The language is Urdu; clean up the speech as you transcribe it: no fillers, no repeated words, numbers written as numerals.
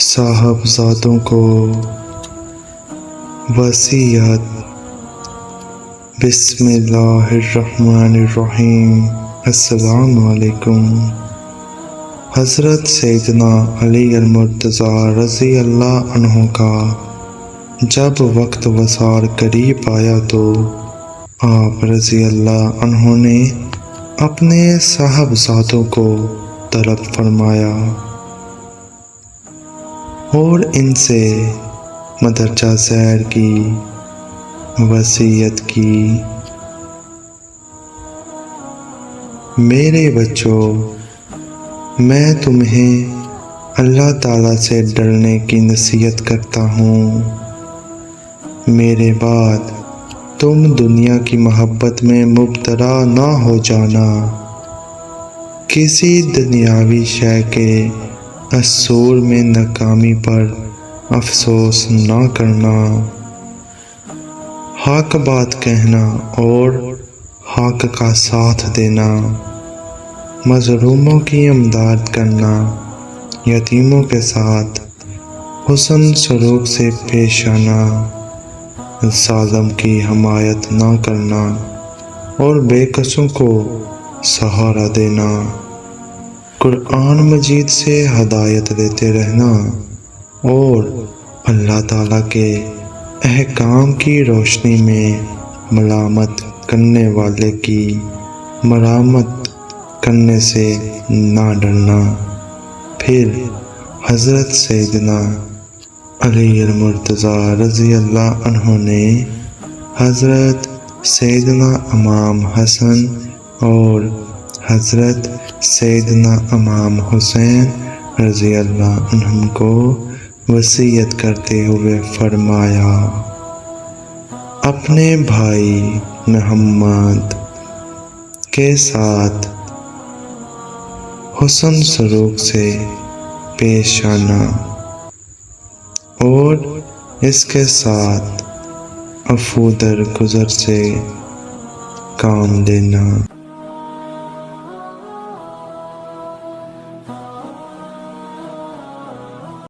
صاحبزادوں کو وصیت۔ بسم اللہ الرحمن الرحیم۔ السلام علیکم۔ حضرت سیدنا علی المرتضیٰ رضی اللہ عنہ کا جب وقت وصال قریب آیا تو آپ رضی اللہ عنہ نے اپنے صاحبزادوں کو طلب فرمایا اور ان سے مدرجہ ذیل کی وصیت کی۔ میرے بچوں، میں تمہیں اللہ تعالیٰ سے ڈرنے کی نصیحت کرتا ہوں۔ میرے بعد تم دنیا کی محبت میں مبتلا نہ ہو جانا، کسی دنیاوی شے کے حصول میں ناکامی پر افسوس نہ کرنا، حق بات کہنا اور حق کا ساتھ دینا، مظلوموں کی امداد کرنا، یتیموں کے ساتھ حسن سلوک سے پیش آنا، ظالم کی حمایت نہ کرنا اور بے کسوں کو سہارا دینا، قرآن مجید سے ہدایت لیتے رہنا اور اللہ تعالیٰ کے احکام کی روشنی میں ملامت کرنے والے کی مرامت کرنے سے نہ ڈرنا۔ پھر حضرت سیدنا علی المرتضیٰ رضی اللہ عنہ نے حضرت سیدنا امام حسن اور حضرت سیدنا امام حسین رضی اللہ عنہم کو وصیت کرتے ہوئے فرمایا، اپنے بھائی محمد کے ساتھ حسن سلوک سے پیش آنا اور اس کے ساتھ عفو درگزر سے کام لینا۔